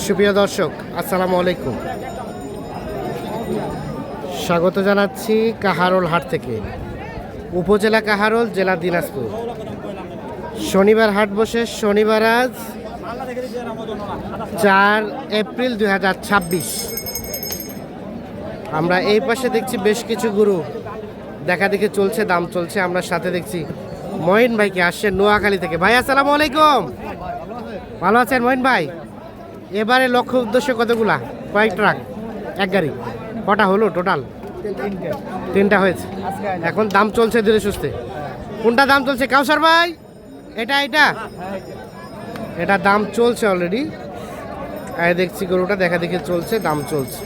সুপ্রিয় দর্শক, আসসালামু আলাইকুম। স্বাগত জানাচ্ছি কাহারোল হাট থেকে। উপজেলা কাহারোল, জেলা দিনাজপুর। শনিবার হাট বসে, শনিবার আজ 4 এপ্রিল 2026। আমরা এই পাশে দেখছি বেশ কিছু গরু দেখা দেখে চলছে, দাম চলছে। আমরা সাথে দেখছি মঈন ভাইকে, আসছে নোয়াখালী থেকে। ভাই আসসালামু আলাইকুম, ভালো আছেন মঈন ভাই? এবারে লক্ষ্য উদ্দেশ্য কতগুলা, কয়েক ট্রাক, এক গাড়ি? কটা হলো টোটাল? 3টা হয়েছে। এখন দাম চলছে ধীরে সুস্থে। কোনটা দাম চলছে কাউসার ভাই? এটা এটা দাম চলছে অলরেডি। দেখছি গরুটা দেখা দেখে চলছে, দাম চলছে।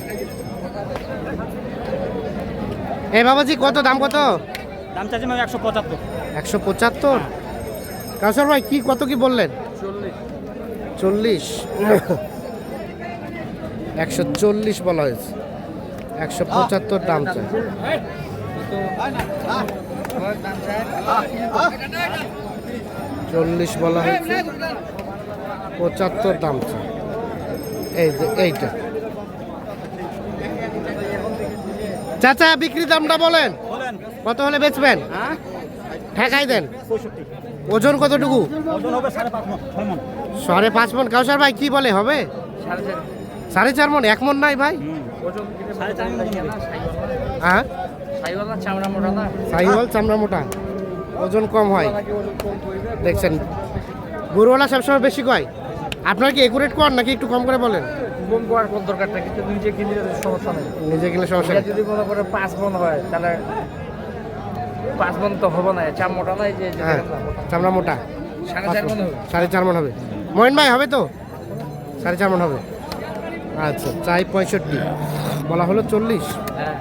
এই বাবাজি কত দাম, কত দাম চাচ্ছি 175। 175? কাউসার ভাই কি কত কি বললেন? 40। 140 বলা হয়েছে, 175 দাম চাই। 40 বলা হয়েছে, 75 দাম চাই। এই যে এইটা চাচা, বিক্রি দামটা বলেন, কত হলে বেচবেন? ঠেকাই দেন। ওজন কতটুকু? ওজন হবে 5.5 মণ। 5.5 মণ। কাউসার ভাই কি বলে হবে? 4.5 মণ। 1 মণ নাই ভাই? হ্যাঁ, সাইওয়াল চামড়া মোটা, ওজন কম হয়। দেখছেন গরুওয়ালা সবসময় বেশি কয়। আপনার কি একুরেট কর নাকি একটু কম করে বলেন? কম করার কোন দরকারটা, কিন্তু নিজে কিনলে সমস্যা নেই। নিজে কিনলে সমস্যা নেই। যদি মনে করে 5 মণ হয়, তাহলে 5 মণ তো হবে না, চাম মোটা নাই যে। হ্যাঁ, চামড়া মোটা 4.5 মণ হবে। 4.5 মণ হবে। মঈন ভাই হবে তো? 4.5 মণ হবে। আচ্ছা, চাই 65, বলা হলো 40। হ্যাঁ,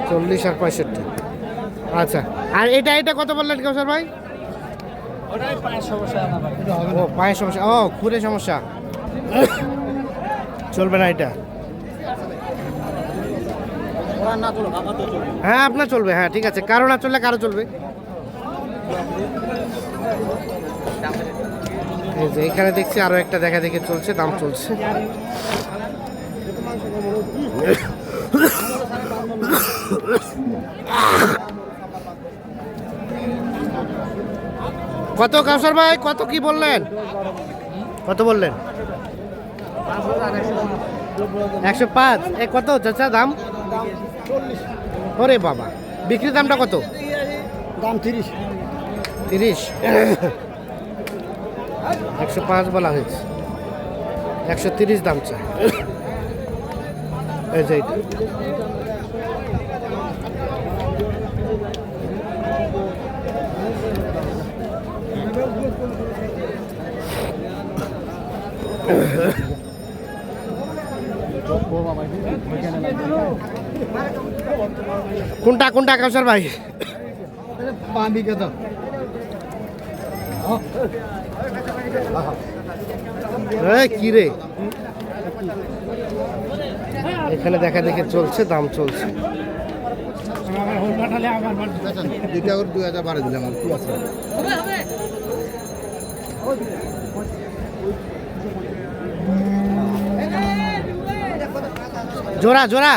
40 আর 65। আচ্ছা, আর এটা কত বললেন কাউসার ভাই? ওটাই পায়ের সমস্যা না ভাই। ও, পায়ের সমস্যা, ও খুরে সমস্যা, চলবে না এটা। হ্যাঁ, আপনার চলবে। হ্যাঁ ঠিক আছে, কারো না চললে কারো চলবে। এই যে এখানে দেখছি আরো একটা দেখা দেখে চলছে, দাম চলছে। কত কাউসার ভাই, কত কি বললেন? কত বললেন? 105। এ কত চাচা দাম? ওরে বাবা, বিক্রি দামটা কত? দাম 30। 30। 105 বলা হয়েছে, 130 দাম চাই। এই যে এইটা। কোনটা কোনটা কাউসার ভাই? কি রে, এখানে দেখা দেখে চলছে, দাম চলছে। 2000 বাড়ে দিলাম আর কি আছে। জোড়া জোড়া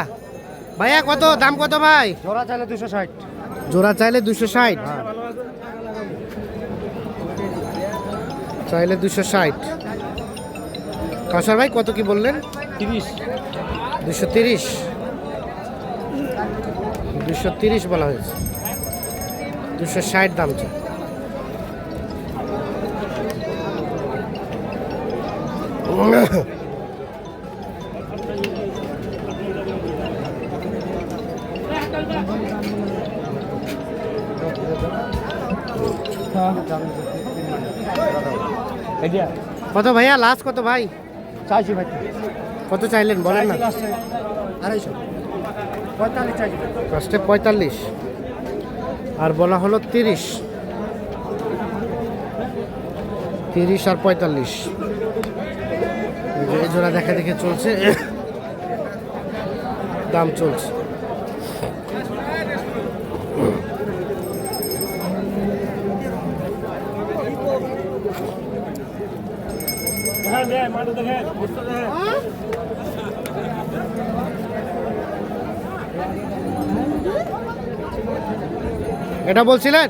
ভাইয়া কত দাম, কত ভাই? জোড়া চাইলে 260। জোড়া চাইলে 260। চাইলে 260। কাউসার ভাই কত কি বললেন? 30। 230। 230 বলা হয়েছে, 260 দাম চাই। কত ভাইয়া লাস্ট কত ভাই? চাইছি ভাই। কত চাইলেন বলেন না? 250। 45 চাইছি। ফার্স্টে 45 আর বলা হলো 30। 30 আর 45। এই জোড়া দেখা দেখে চলছে, দাম চলছে। এটা বলছিলেন?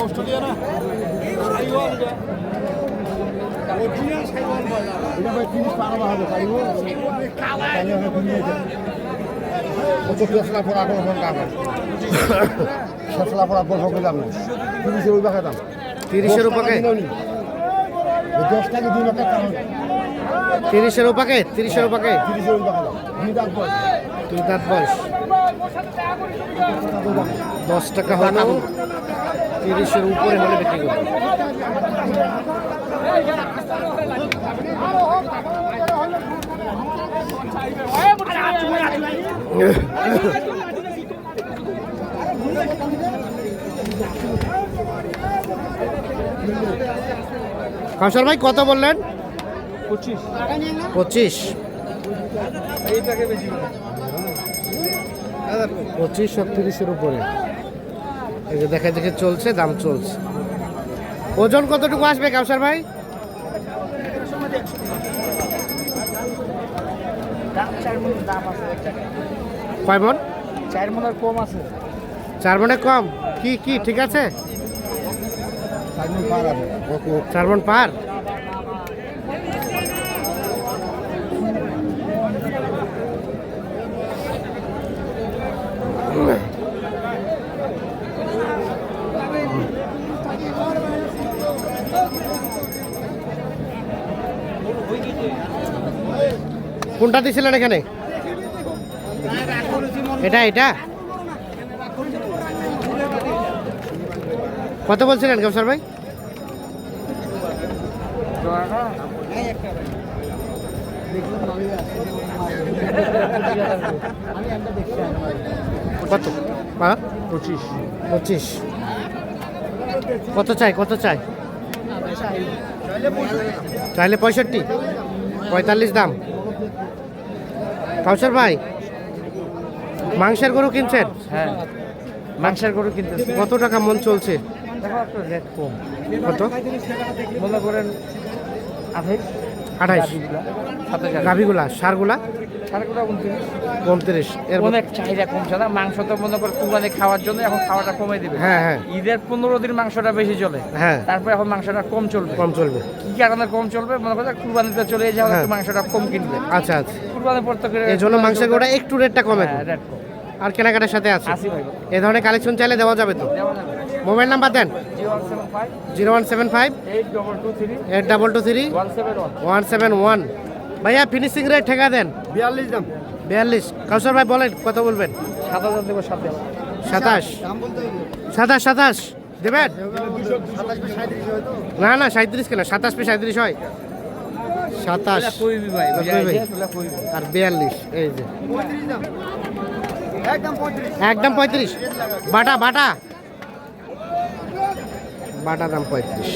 অস্ট্রেলিয়া না এটা ভাই 30 টাকা হবে পারিব তাহলে হবে কত ফেসলা পড়া কোন কোন কাজ ফেসলা পড়া কোন কোন দাম 30 এর টাকা দাম 30 এর উপরে 10 টাকা দিন একটা কাম 30 এর উপরে 30 এর উপরে 30 এর টাকা দাম দুই দাঁত বয়স 10 টাকা হলো 30 এর উপরে হলে বিক্রি করব। কাউসার ভাই কত বললেন? 25 30-এর উপরে এই যে দেখা দেখে চলছে, দাম চলছে। ওজন কতটুকু আসবে কাউসার ভাই? কয় মন? 4 মনের কম আছে। 4 মনে কম? কি কি ঠিক আছে? 4 মন পার। কোনটা দিছিলেন এখানে? এটা এটা কত বলছিলেন কাউসার ভাই? কত? 25 কত চাই? কত চাই? চাইলে 65 45 দাম। কাউসার ভাই মাংসের গরু কিনছেন? হ্যাঁ, মাংসের গরু কিনতেছে। কত টাকা মন চলছে? দেখো একটু রেট কম। কত? মনে করেন 28 গাভিগুলা সারগুলা 29 এর অনেক চাহিদা কমছে না মাংস তো মনে করে কুরবানি খাওয়ার জন্য এখন খাওয়াটা কমে দিবে। হ্যাঁ হ্যাঁ ঈদের 15 দিন মাংসটা বেশি চলে, হ্যাঁ তারপরে এখন মাংসটা কম চলবে। কম চলবে কি কারণে কম চলবে? মনে করে কুরবানিতে চলে যাও, হ্যাঁ। একটু মাংসটা কম কিনবে। আচ্ছা আচ্ছা, কুরবানি পড়তে করে এই জন্য মাংসের গোটা একটু রেটটা কমে। হ্যাঁ, রেট কম। আর কেনাকাটার সাথে আছে আসি ভাই, এই ধরনের কালেকশন চাইলে দেওয়া যাবে তো? দেওয়া যাবে। মোবাইল নাম্বার দেন। 0175 0175 8223 8223 171। 171। ভাইয়া ফিনিশিং রেট ঠেকা দেন 42 দাম 42। কাউসার ভাই বলেন কত বলবেন? 7000 দেব সাথে। 27 দাম বলতে 27 দেবেন? 27 37 হয়তো না না 37 কেন, 27 পে 37 হয়। 27 কইবি ভাই, কইবি। বুঝাইছে তোলা কইবি। আর 42 এই যে 35 দাম একদম 35 একদম 35। বাটা বাটা বাটা দাম 35।